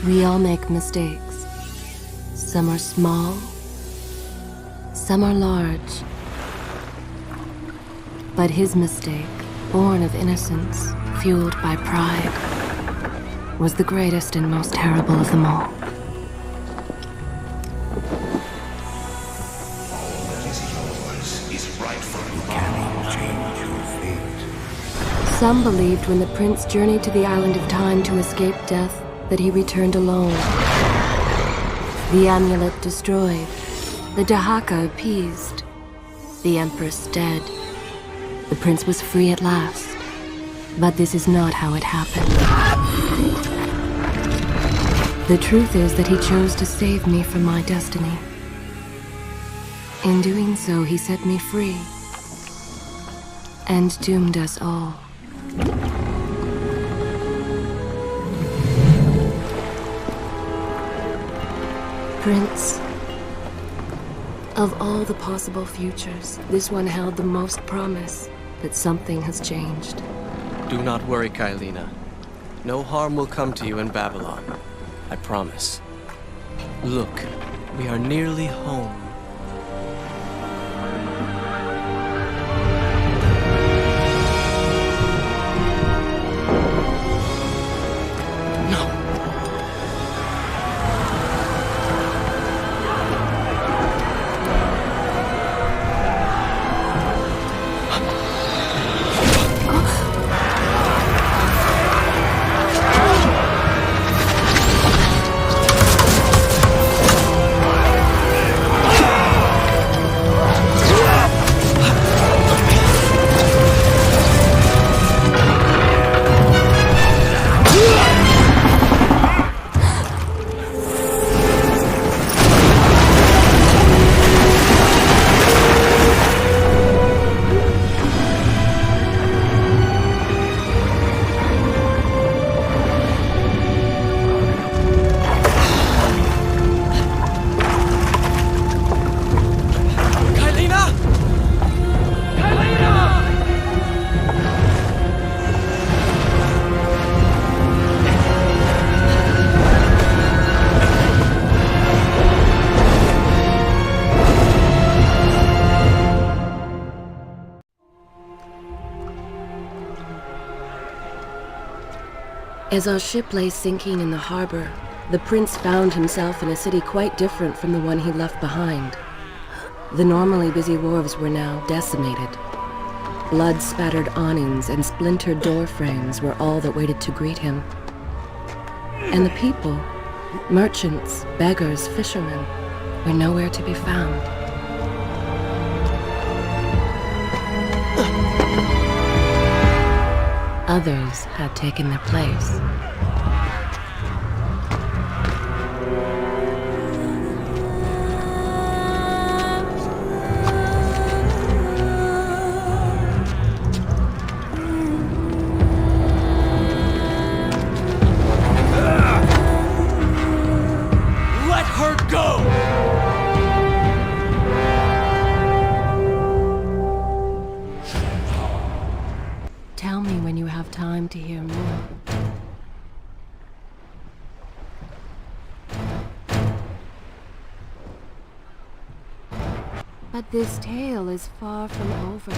We all make mistakes. Some are small, some are large. But his mistake, born of innocence, fueled by pride, was the greatest and most terrible of them all. All that is yours is rightfully you cannot change your fate. Some believed when the prince journeyed to the island of time to escape death, that he returned alone. The amulet destroyed, the Dahaka appeased, the Empress dead. The prince was free at last. But this is not how it happened. The truth is that he chose to save me from my destiny. In doing so, he set me free and doomed us all. Prince, of all the possible futures, this one held the most promise, but something has changed. Do not worry, Kailina. No harm will come to you in Babylon. I promise. Look, we are nearly home. As our ship lay sinking in the harbor, the prince found himself in a city quite different from the one he left behind. The normally busy wharves were now decimated. Blood-spattered awnings and splintered door frames were all that waited to greet him. And the people, merchants, beggars, fishermen, were nowhere to be found. Others had taken their place. Let her go! Tell me when you have time to hear more. But this tale is far from over.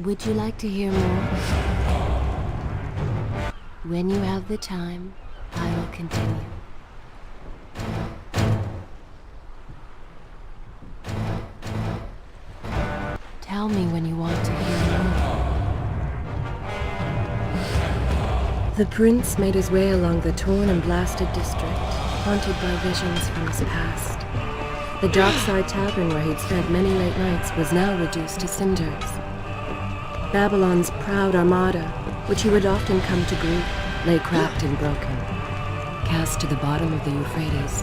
Would you like to hear more? When you have the time, I will continue. Tell me when you want to hear more. The prince made his way along the torn and blasted district, haunted by visions from his past. The dockside tavern where he'd spent many late nights was now reduced to cinders. Babylon's proud armada, which he would often come to greet, lay cracked and broken, cast to the bottom of the Euphrates.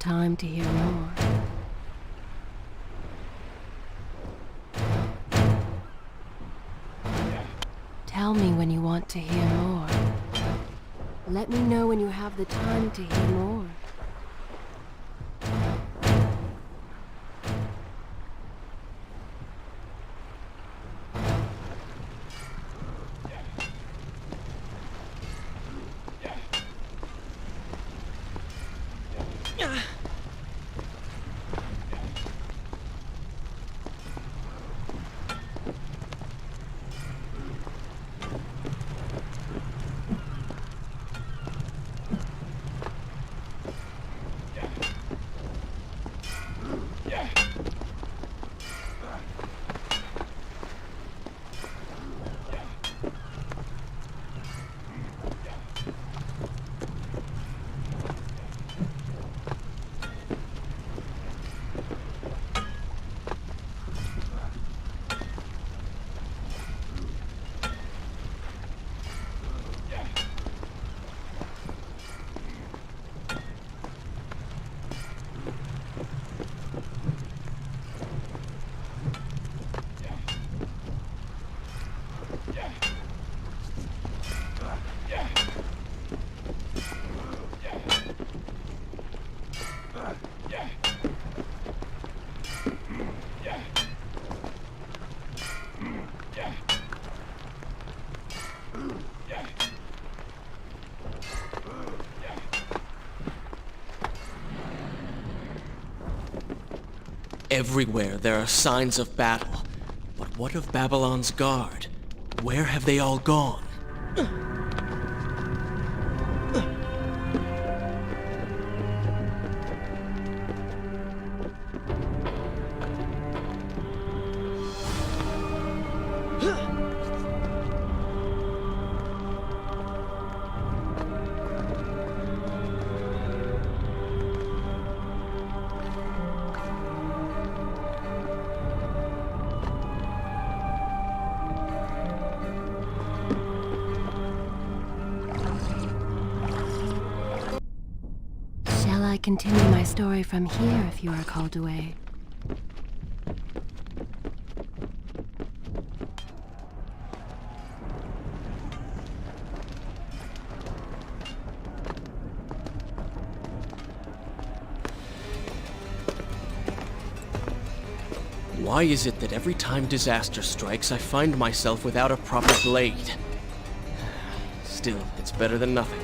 time to hear more. Tell me when you want to hear more. Let me know when you have the time to hear more. Everywhere there are signs of battle. But what of Babylon's guard? Where have they all gone? Shall I continue my story from here if you are called away? Why is it that every time disaster strikes, I find myself without a proper blade? Still, it's better than nothing.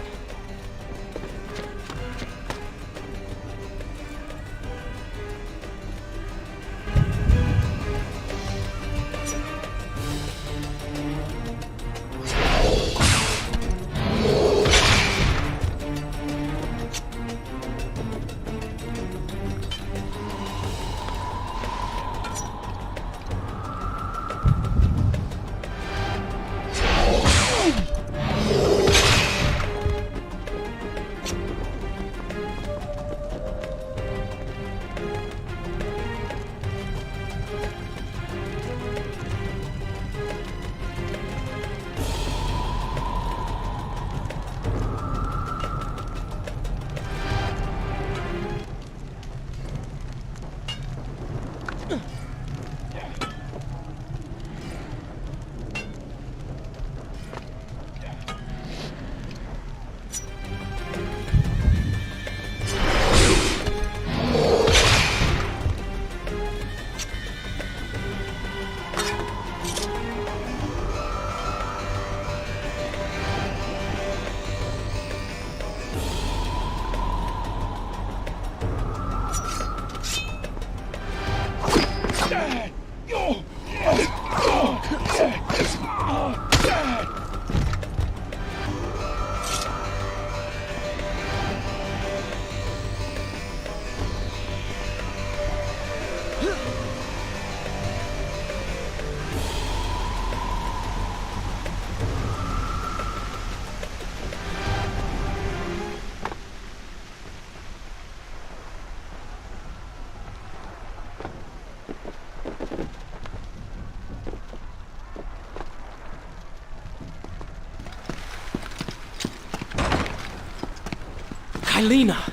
Kylina!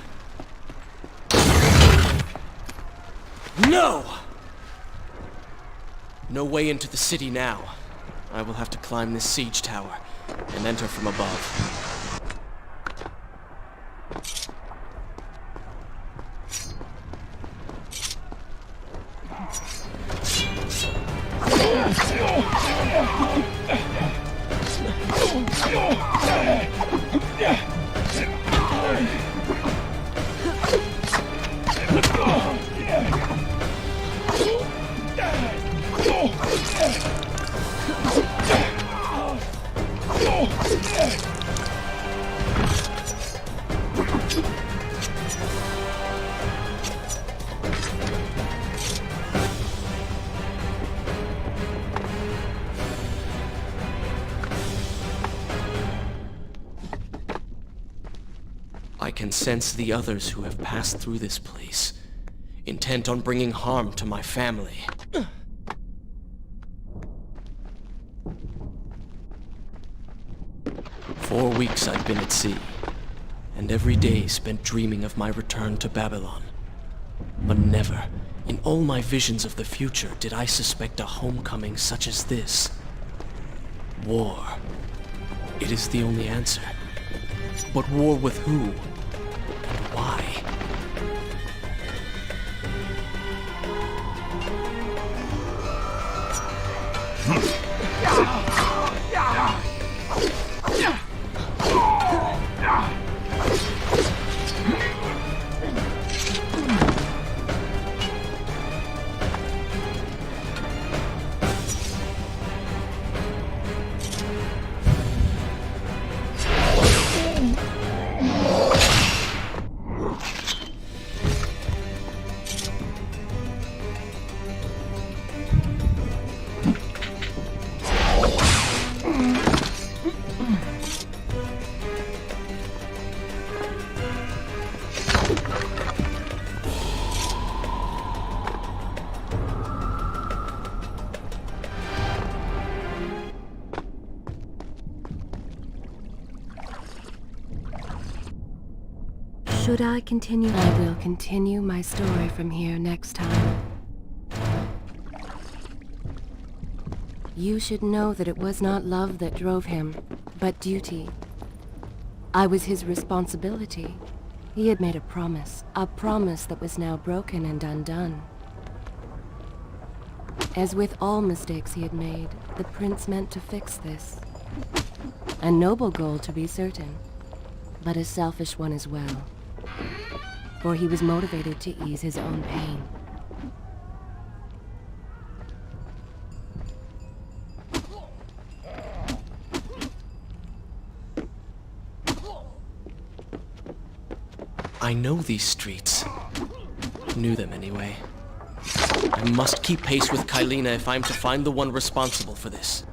No! No way into the city now. I will have to climb this siege tower and enter from above. I can sense the others who have passed through this place, intent on bringing harm to my family. 4 weeks I've been at sea, and every day spent dreaming of my return to Babylon. But never, in all my visions of the future, did I suspect a homecoming such as this. War. It is the only answer. But war with who? And why? Should I continue? I will continue my story from here next time. You should know that it was not love that drove him, but duty. I was his responsibility. He had made a promise that was now broken and undone. As with all mistakes he had made, the prince meant to fix this. A noble goal, to be certain, but a selfish one as well. For he was motivated to ease his own pain. I know these streets. Knew them anyway. I must keep pace with Kylina if I'm to find the one responsible for this.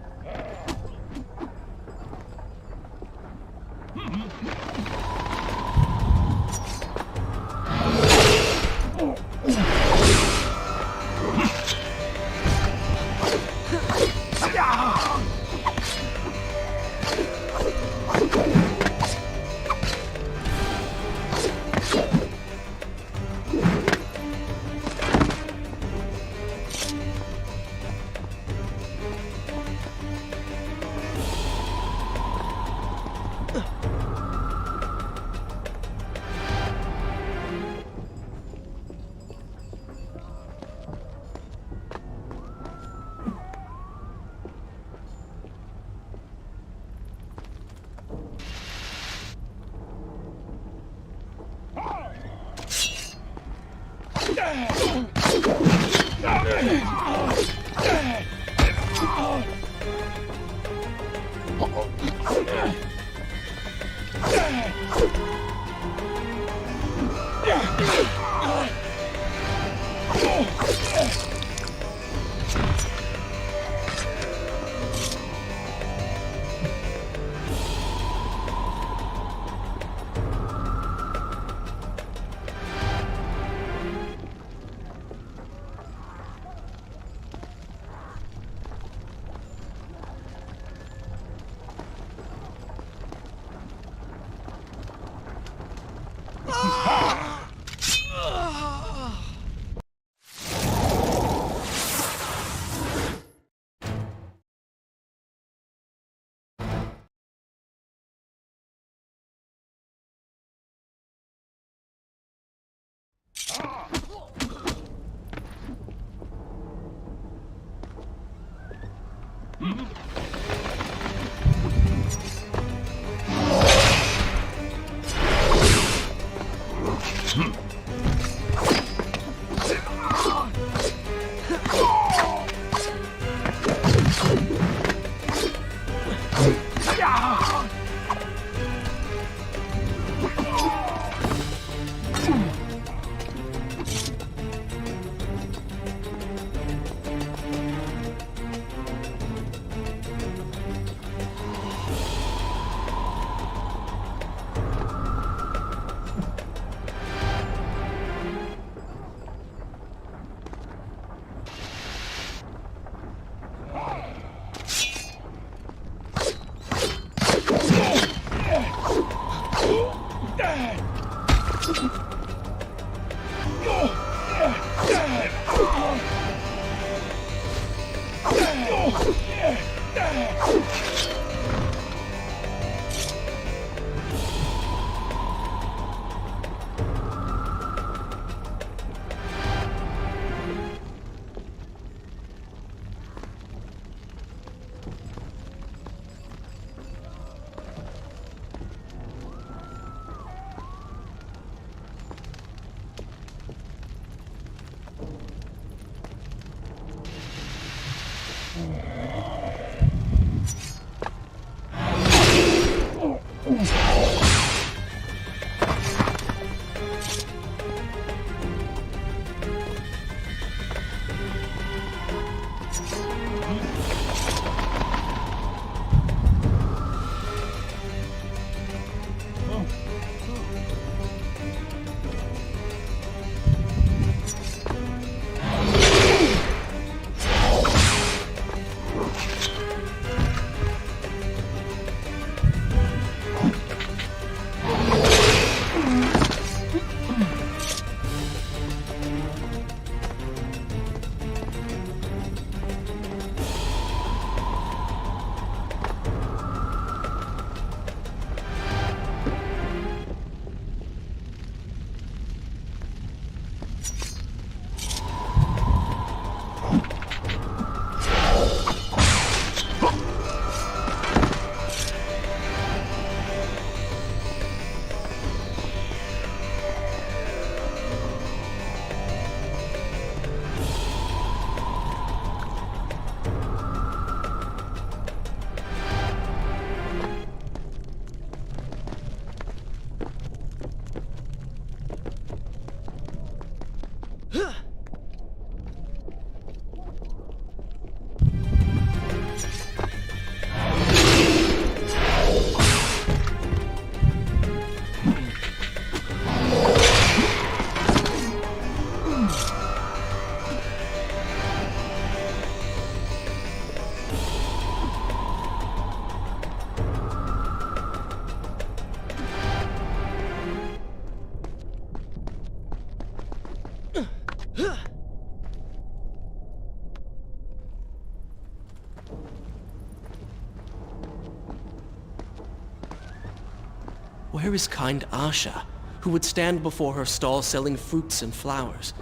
Where is kind Asha, who would stand before her stall selling fruits and flowers?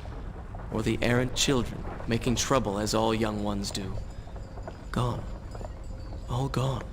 Or the errant children, making trouble as all young ones do? Gone. All gone.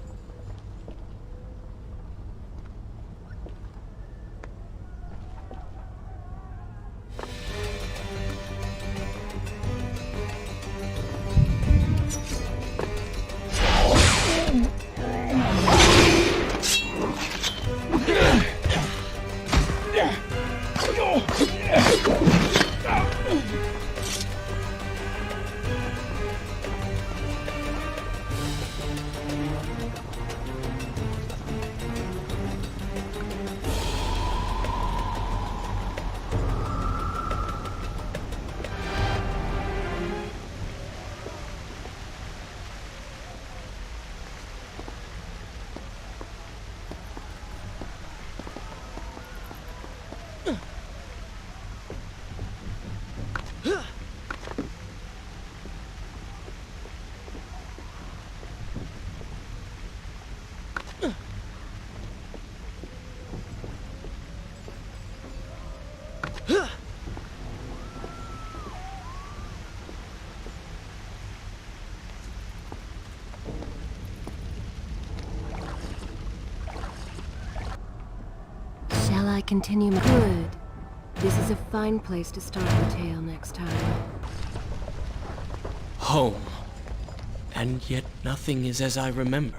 Shall I continue my... Good. This is a fine place to start the tale next time. Home. And yet nothing is as I remember.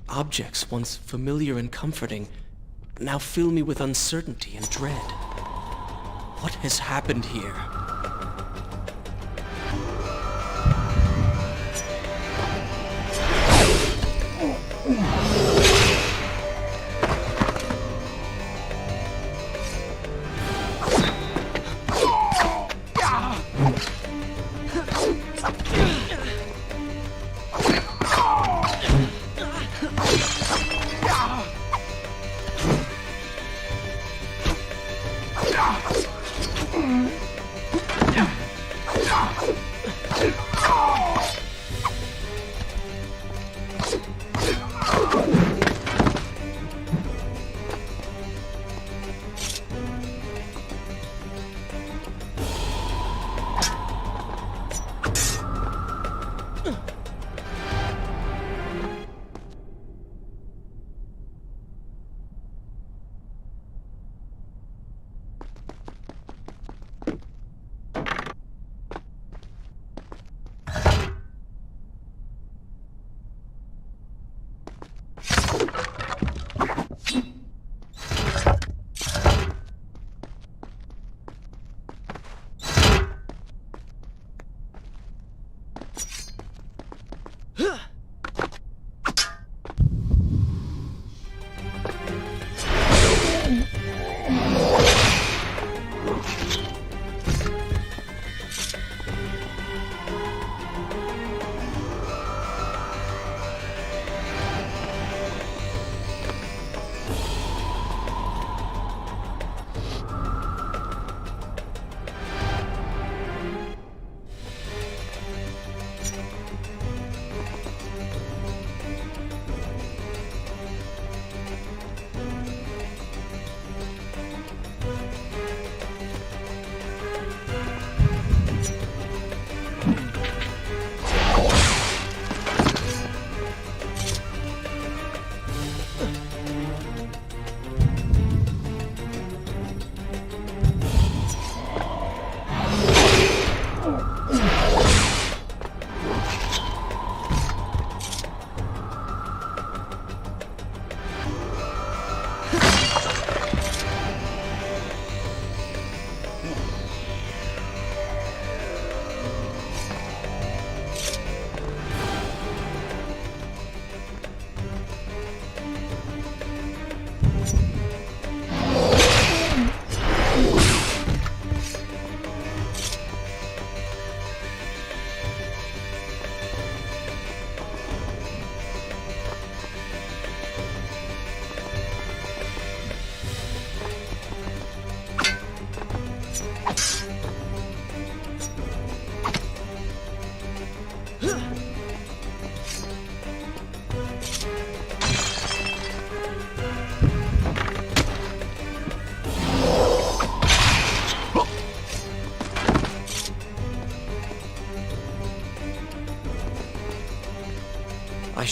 Objects once familiar and comforting now fill me with uncertainty and dread. What has happened here?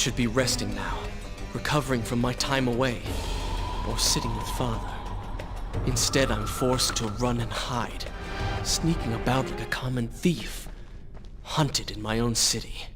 should be resting now, recovering from my time away, or sitting with Father. Instead, I'm forced to run and hide, sneaking about like a common thief, hunted in my own city.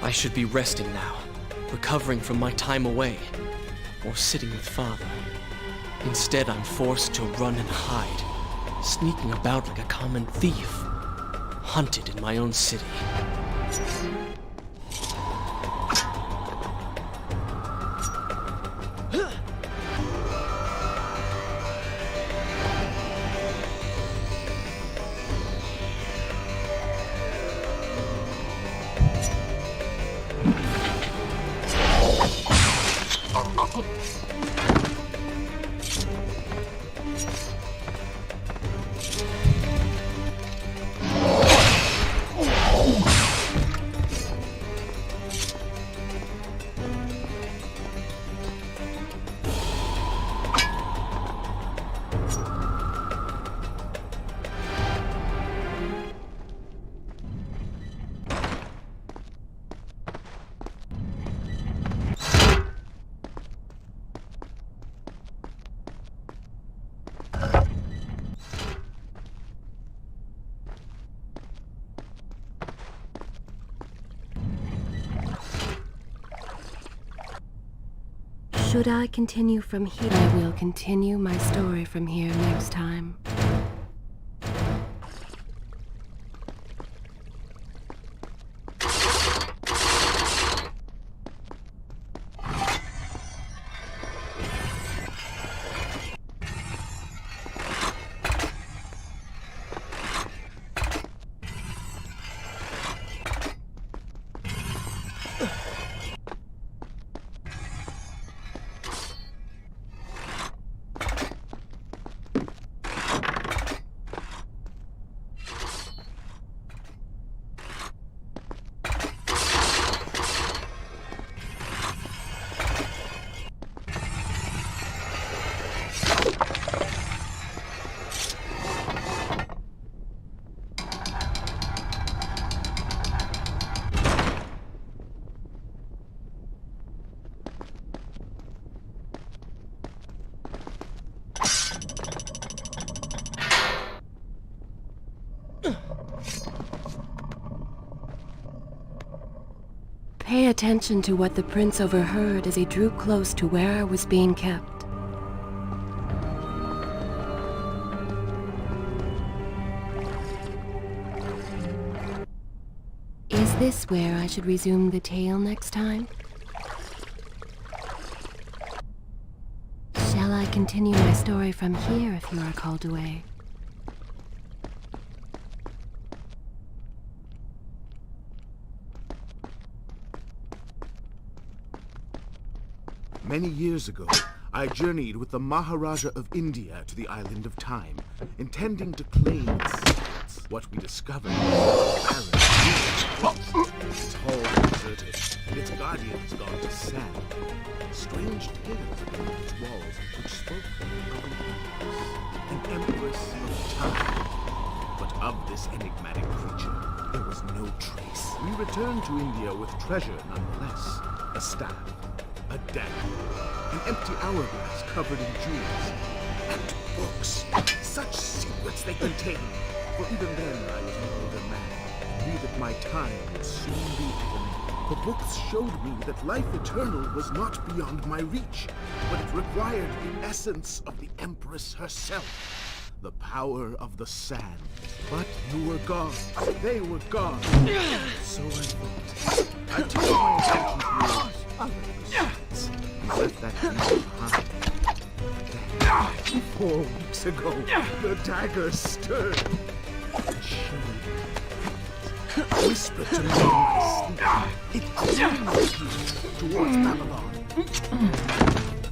I should be resting now, recovering from my time away, or sitting with Father. Instead, I'm forced to run and hide, sneaking about like a common thief, hunted in my own city. Should I continue from here? I will continue my story from here next time. Pay attention to what the prince overheard as he drew close to where I was being kept. this where I should resume the tale next time? Shall I continue my story from here if you are called away? Many years ago, I journeyed with the Maharaja of India to the island of Time, intending to claim its secrets. What we discovered was a barren, its halls deserted, and its guardians gone to sand. Strange tales upon its walls which spoke of an empress of time. But of this enigmatic creature, there was no trace. We returned to India with treasure nonetheless. A staff, a dagger, an empty hourglass covered in jewels, and books. Such secrets they contained. For even then I was an older man, and knew that my time would soon be at an end. The books showed me that life eternal was not beyond my reach, but it required the essence of the Empress herself, the power of the sand. But you were gone. They were gone. So I thought. I turned my attention towards other pursuits and left that dream behind. Then, 4 weeks ago, the dagger stirred and showed me, whispered to me in my sleep. It drew me here towards Babylon.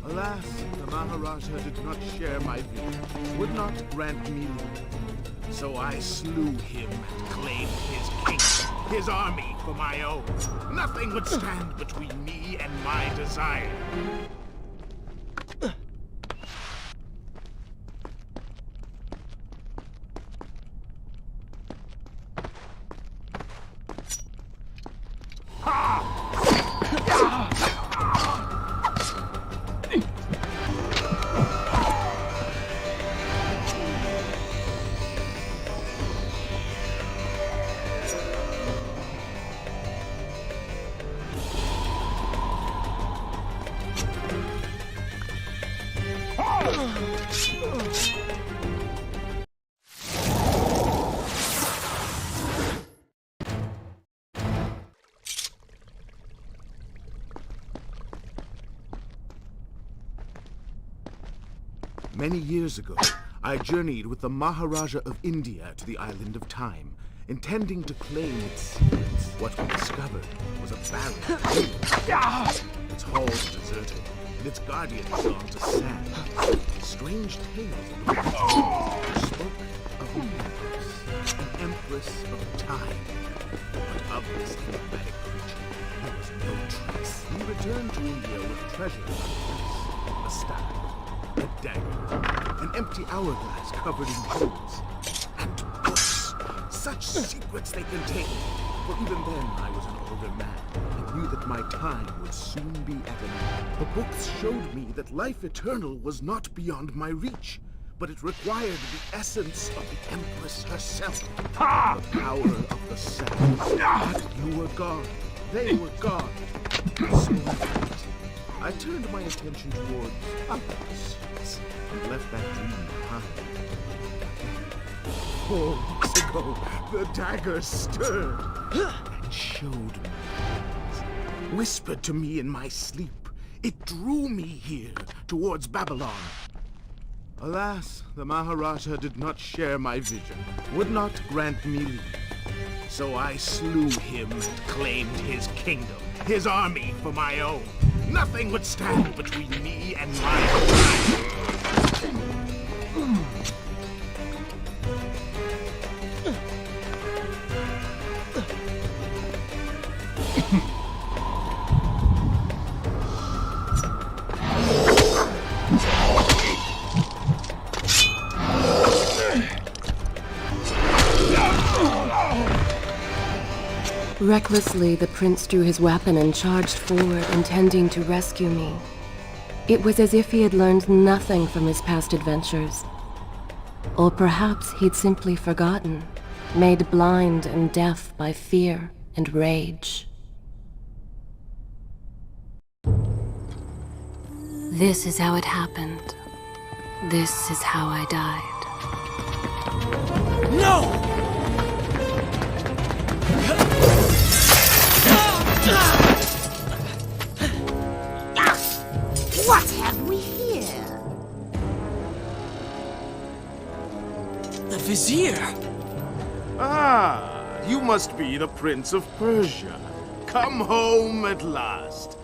Alas, the Maharaja did not share my vision, would not grant me leave. So I slew him and claimed his kingdom, his army for my own. Nothing would stand between me and my desire. Many years ago, I journeyed with the Maharaja of India to the island of Time, intending to claim its secrets. What we discovered was a barren island. Its halls deserted, and its guardians gone to sand. Strange tales of the world spoke of an empress of time. But of this enigmatic creature, there was no trace. We returned to India with treasure nonetheless. A staff, a dagger, an empty hourglass covered in jewels, and books. Such secrets they contained. For even then I was an older man, and knew that my time would soon be at an end. The books showed me that life eternal was not beyond my reach, but it required the essence of the Empress herself, the power of the sand. But you were gone. They were gone. So I turned my attention towards other pursuits and left that dream behind. 4 weeks ago, the dagger stirred and showed me, whispered to me in my sleep. It drew me here towards Babylon. Alas, the Maharaja did not share my vision, would not grant me leave. So I slew him and claimed his kingdom, his army for my own. Nothing would stand between me and my desire. Recklessly, the prince drew his weapon and charged forward, intending to rescue me. It was as if he had learned nothing from his past adventures. Or perhaps he'd simply forgotten, made blind and deaf by fear and rage. This is how it happened. This is how I died. No! Ah, you must be the Prince of Persia. Come home at last.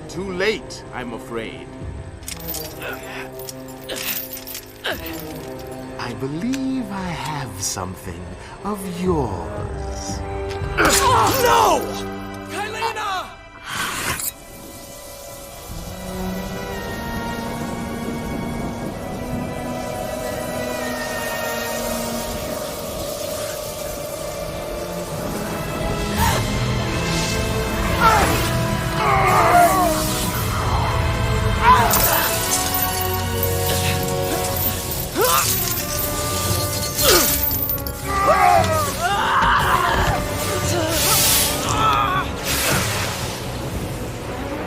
Too late, I'm afraid. I believe I have something of yours. No! Kylena!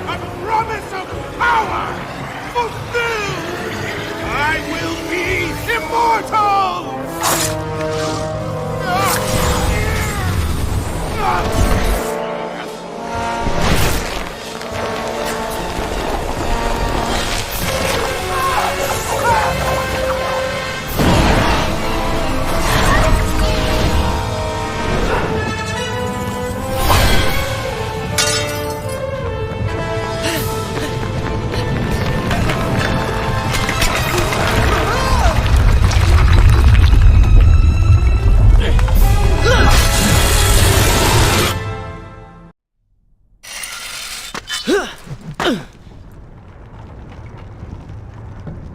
A promise of power fulfilled! I will be immortal!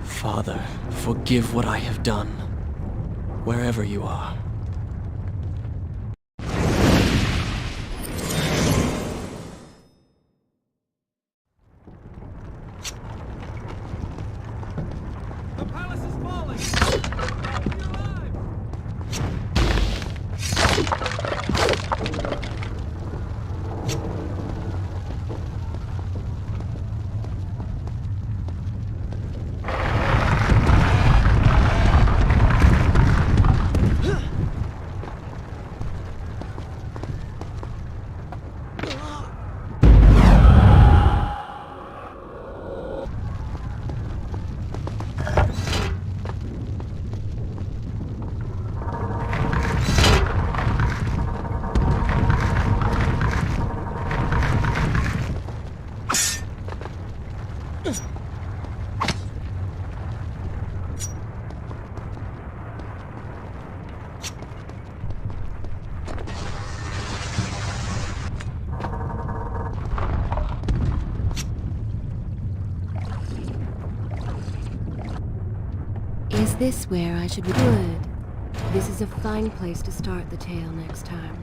Father, forgive what I have done, wherever you are. The palace is falling! You're alive! Is this where I should be? Good. This is a fine place to start the tale next time.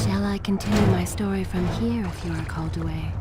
Shall I continue my story from here if you are called away?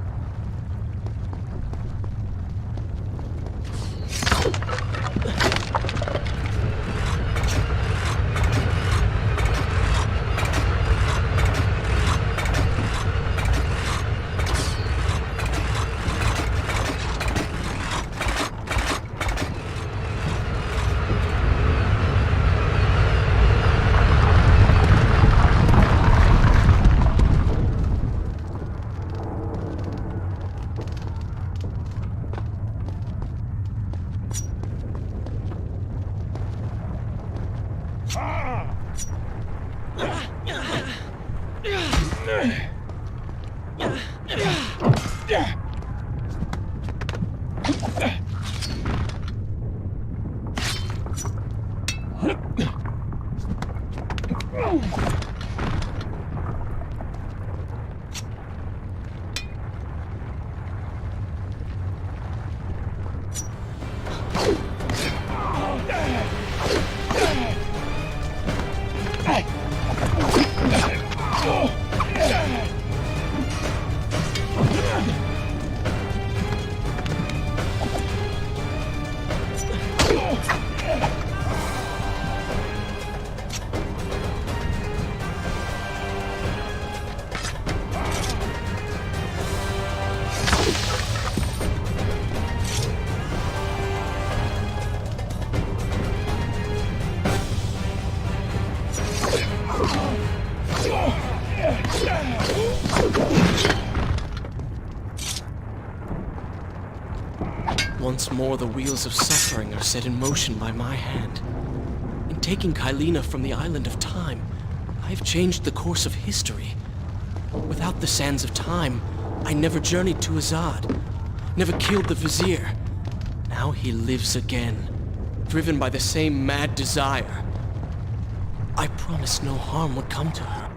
Once more, the wheels of suffering are set in motion by my hand. In taking Kylina from the island of time, I have changed the course of history. Without the sands of time, I never journeyed to Azad, never killed the vizier. Now he lives again, driven by the same mad desire. I promised no harm would come to her.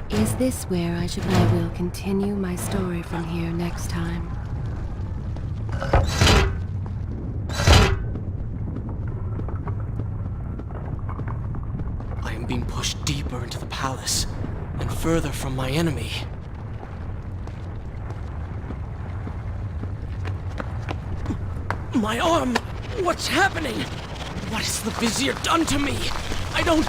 Is this where I will continue my story from here next time? I am being pushed deeper into the palace, and further from my enemy. My arm! What's happening? What has the vizier done to me? I don't...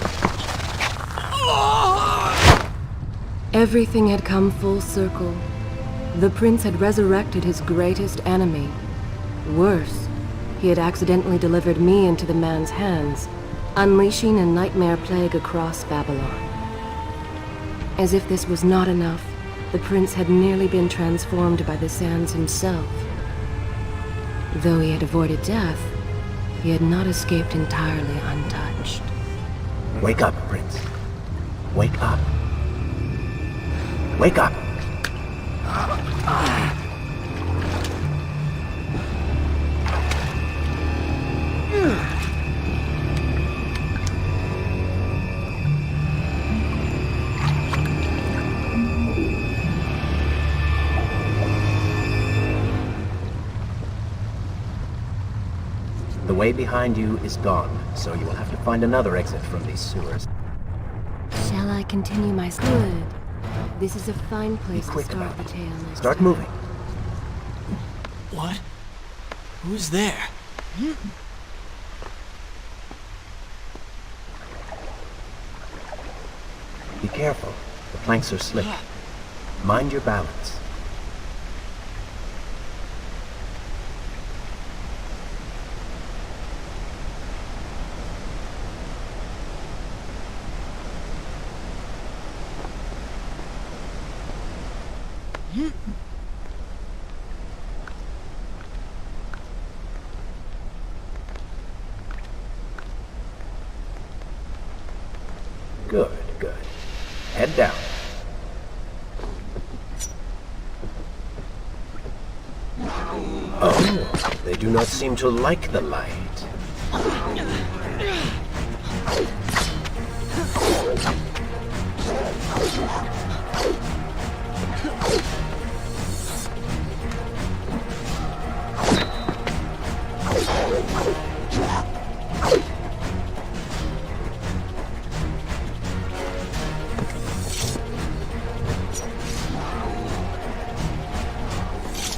Everything had come full circle. The prince had resurrected his greatest enemy. Worse, he had accidentally delivered me into the man's hands, unleashing a nightmare plague across Babylon. As if this was not enough, the prince had nearly been transformed by the sands himself. Though he had avoided death, he had not escaped entirely untouched. Wake up, Prince. Wake up. Wake up! The way behind you is gone, so you will have to find another exit from these sewers. Shall I continue my good? This is a fine place to quick start about the it. tale next Start time. moving. What? Who's there? Be careful. The planks are slick. Mind your balance. Good, good. Head down. Oh, they do not seem to like the light.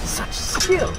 Such skill!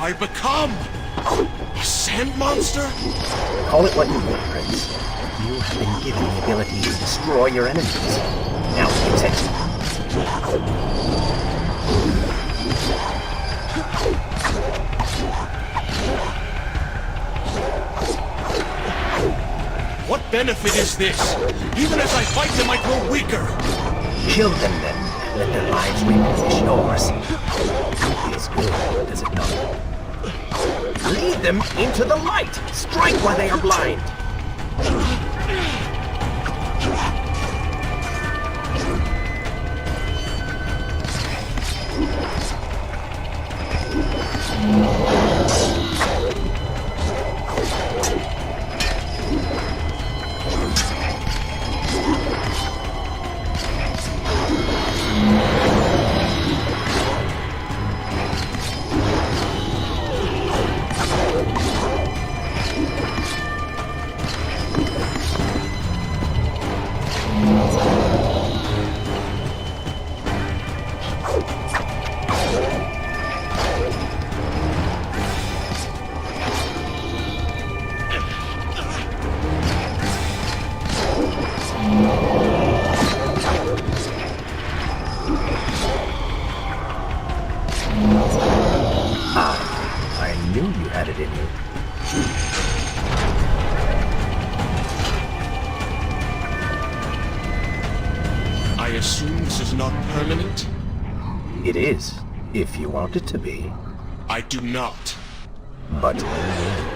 I become? A sand monster? Call it what you will, Prince. You have been given the ability to destroy your enemies. Now use it. What benefit is this? Even as I fight them, I grow weaker. Kill them then. Let their lives replenish yours. It is good, does it not? Lead them into the light! Strike while they are blind! I knew you had it in you. I assume this is not permanent? It is, if you want it to be. I do not. But you will.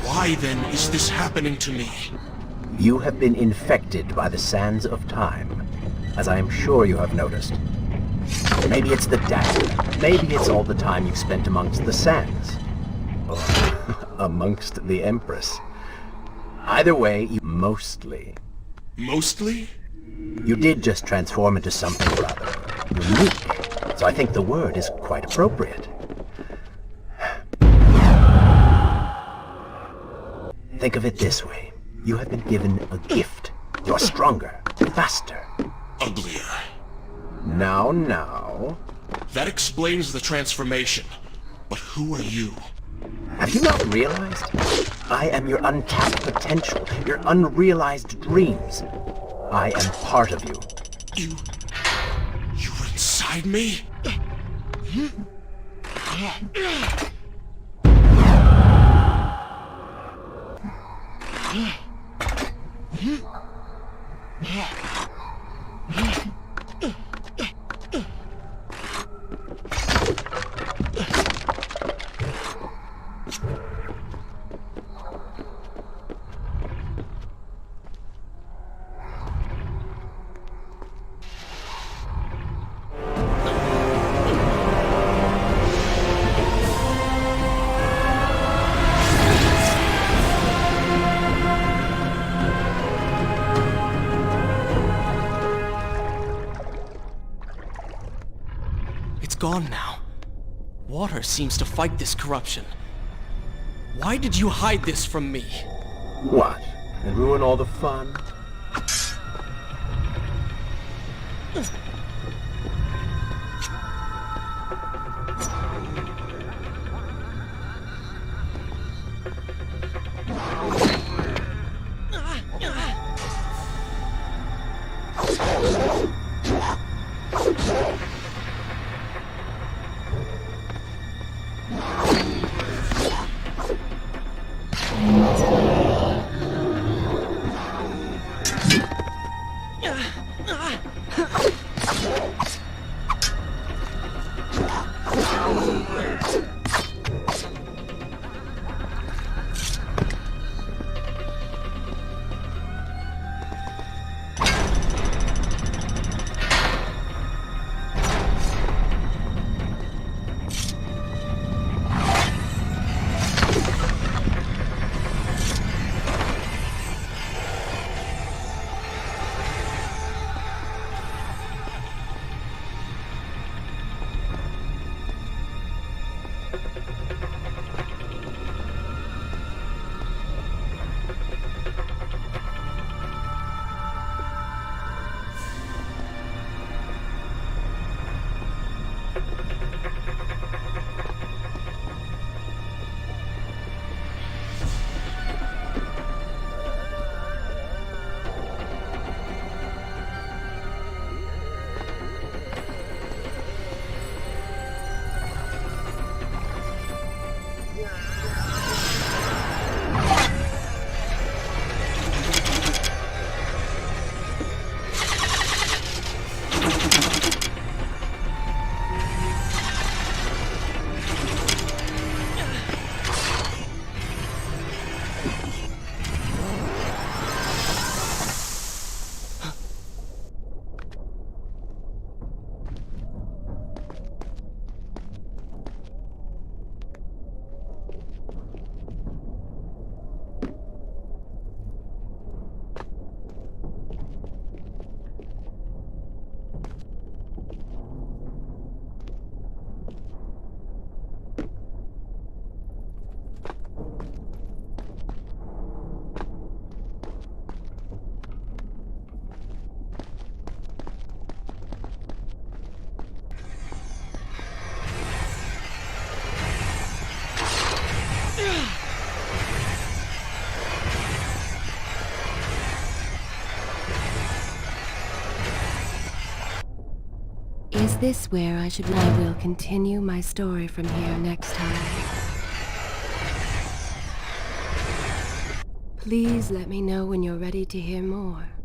Why then is this happening to me? You have been infected by the sands of time, as I am sure you have noticed. Maybe it's the dagger. Maybe it's all the time you've spent amongst the sands. Or amongst the Empress. Either way, mostly. Mostly? You did just transform into something rather unique, so I think the word is quite appropriate. Think of it this way. You have been given a gift. You're stronger, faster. Uglier. Now. That explains the transformation. But who are you? Have you not realized? I am your untapped potential, your unrealized dreams. I am part of you. You're inside me? It's gone now. Water seems to fight this corruption. Why did you hide this from me? What? And ruin all the fun? this where I should... I will continue my story from here next time. Please let me know when you're ready to hear more.